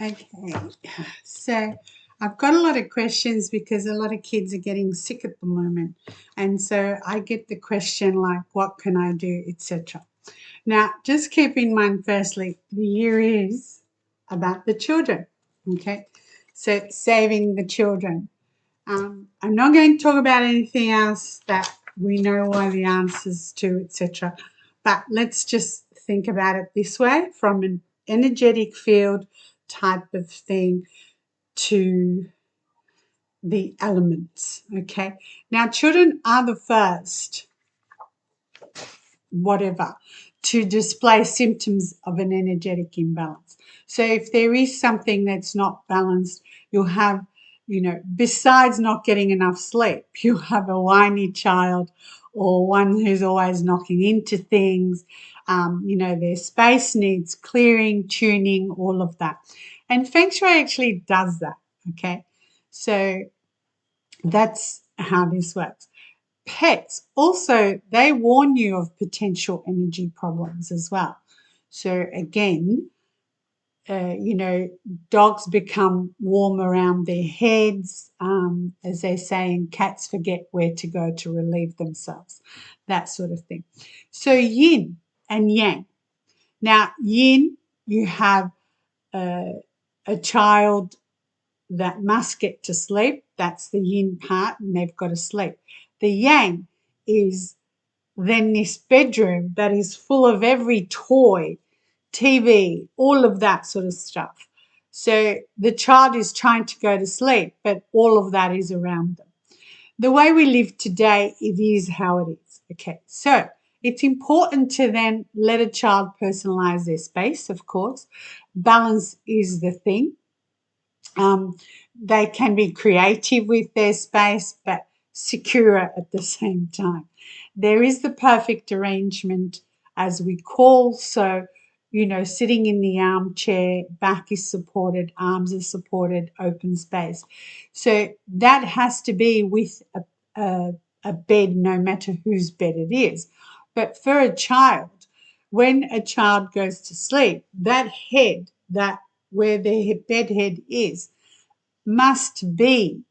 Okay, so I've got a lot of questions because a lot of kids are getting sick at the moment. And so I get the question like, what can I do, etc. Now, just keep in mind, firstly, the year is about the children. Okay, so saving the children. I'm not going to talk about anything else that we know all the answers to, etc. But let's just think about it this way from an energetic field type of thing to the elements. Okay. Now, children are the first, whatever, to display symptoms of an energetic imbalance. So if there is something that's not balanced, you'll have, besides not getting enough sleep, you'll have a whiny child or one who's always knocking into things. Their space needs clearing, tuning, all of that. And Feng Shui actually does that. Okay. So that's how this works. Pets also, they warn you of potential energy problems as well. So again, dogs become warm around their heads, as they say, and cats forget where to go to relieve themselves, that sort of thing. So yin and yang. Now, yin, you have a child that must get to sleep. That's the yin part, and they've got to sleep. The yang is then this bedroom that is full of every toy, TV, all of that sort of stuff. So the child is trying to go to sleep, but all of that is around them. The way we live today, it is how it is. Okay, so it's important to then let a child personalize their space, of course. Balance is the thing. They can be creative with their space, but secure at the same time. There is the perfect arrangement, as we call. So, sitting in the armchair, back is supported, arms are supported, open space. So that has to be with a bed, no matter whose bed it is. But for a child, when a child goes to sleep, that head, that where their bed head is, must be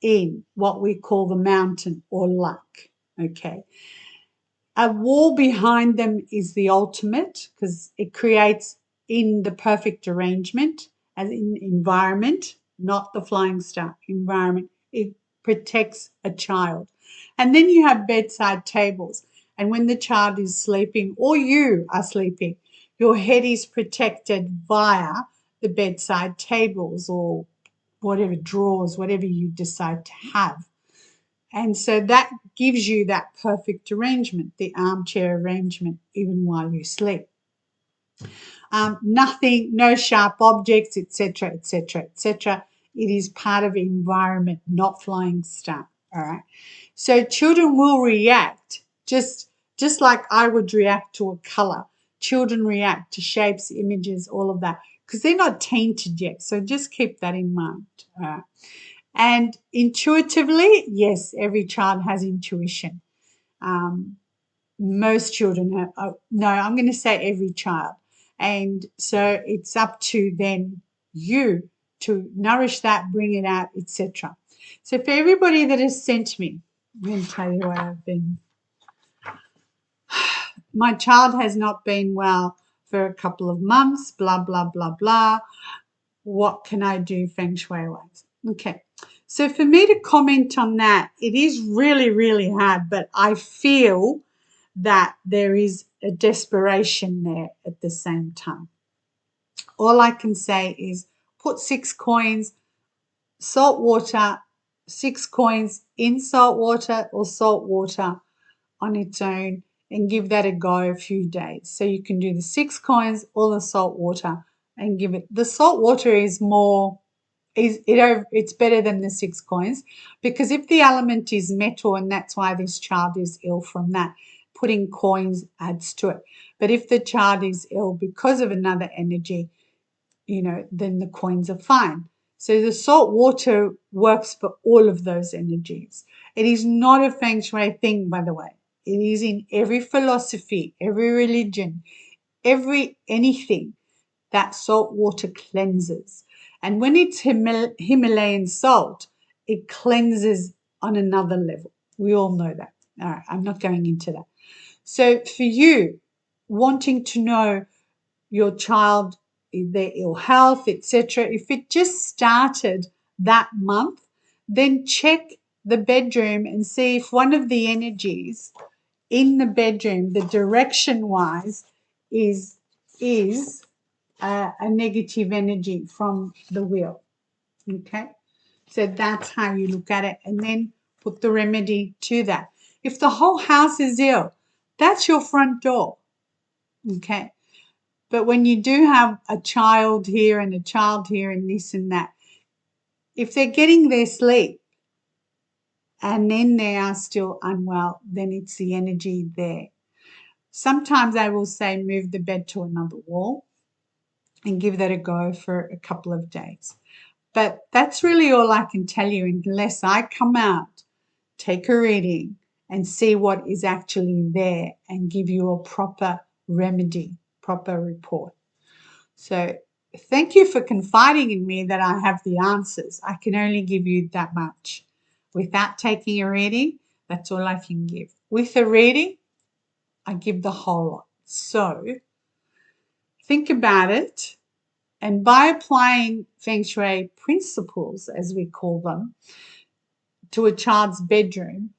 in what we call the mountain or luck. Okay. A wall behind them is the ultimate because it creates in the perfect arrangement, as in environment, not the flying star environment. It protects a child. And then you have bedside tables. And when the child is sleeping or you are sleeping, your head is protected via the bedside tables or whatever drawers, whatever you decide to have. And so that gives you that perfect arrangement, the armchair arrangement, even while you sleep. Nothing, no sharp objects, etc., etc., etc. It is part of environment, not flying stuff. All right. So children will react just like I would react to a color. Children react to shapes, images, all of that, because they're not tainted yet. So just keep that in mind. All right. And intuitively, yes, every child has intuition. Most children have, no, I'm going to say every child. And so it's up to then you to nourish that, bring it out, etc. So for everybody that has sent me, I'm going to tell you what I've been. My child has not been well for a couple of months, blah, blah, blah, blah. What can I do Feng Shui wise? Okay. So for me to comment on that, it is really, really hard, but I feel that there is a desperation there at the same time. All I can say is put 6 coins, salt water, 6 coins in salt water or salt water on its own and give that a go a few days. So you can do the 6 coins or the salt water and give it. The salt water is more it's better than the 6 coins because if the element is metal and that's why this child is ill from that, putting coins adds to it. But if the child is ill because of another energy, then the coins are fine. So the salt water works for all of those energies. It is not a Feng Shui thing, by the way. It is in every philosophy, every religion, every anything that salt water cleanses. And when it's Himalayan salt, it cleanses on another level. We all know that. All right, I'm not going into that. So for you, wanting to know your child, their ill health, etc., if it just started that month, then check the bedroom and see if one of the energies in the bedroom, the direction wise, is a negative energy from the wheel. Okay, so that's how you look at it, and then put the remedy to that. If the whole house is ill, that's your front door. Okay, but when you do have a child here and a child here and this and that, if they're getting their sleep and then they are still unwell, then it's the energy there. Sometimes I will say move the bed to another wall and give that a go for a couple of days. But that's really all I can tell you unless I come out, take a reading, and see what is actually there and give you a proper remedy, proper report. So thank you for confiding in me that I have the answers. I can only give you that much. Without taking a reading, that's all I can give. With a reading, I give the whole lot. So think about it. And by applying Feng Shui principles, as we call them, to a child's bedroom,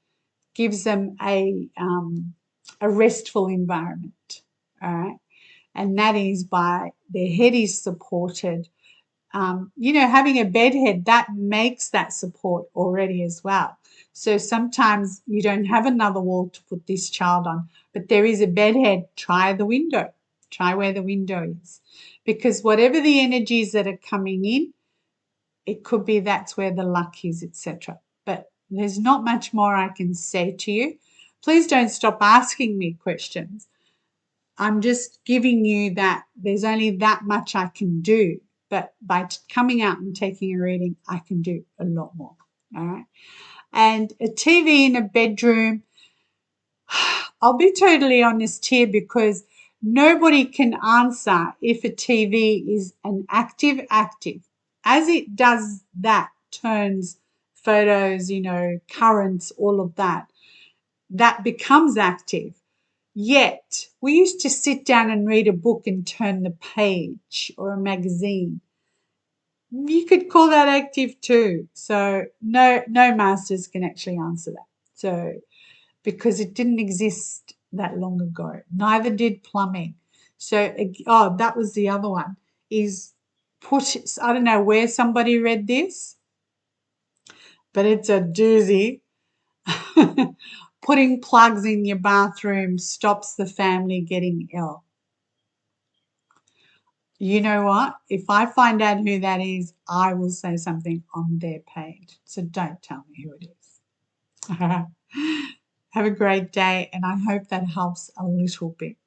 gives them a restful environment. All right. And that is by their head is supported. Having a bed head, that makes that support already as well. So sometimes you don't have another wall to put this child on, but there is a bed head. Try the window. Try where the window is. Because whatever the energies that are coming in, it could be that's where the luck is, etc. But there's not much more I can say to you. Please don't stop asking me questions. I'm just giving you that there's only that much I can do. But by coming out and taking a reading, I can do a lot more. All right. And a TV in a bedroom, I'll be totally honest here because nobody can answer if a TV is an active. As it does that, turns photos, currents, all of that, that becomes active. Yet, we used to sit down and read a book and turn the page or a magazine. You could call that active too. So no masters can actually answer that. So because it didn't exist that long ago. Neither did plumbing. So that was the other one is I don't know where somebody read this, but it's a doozy. Putting plugs in your bathroom stops the family getting ill. You know what? If I find out who that is, I will say something on their page. So don't tell me who it is. Have a great day, and I hope that helps a little bit.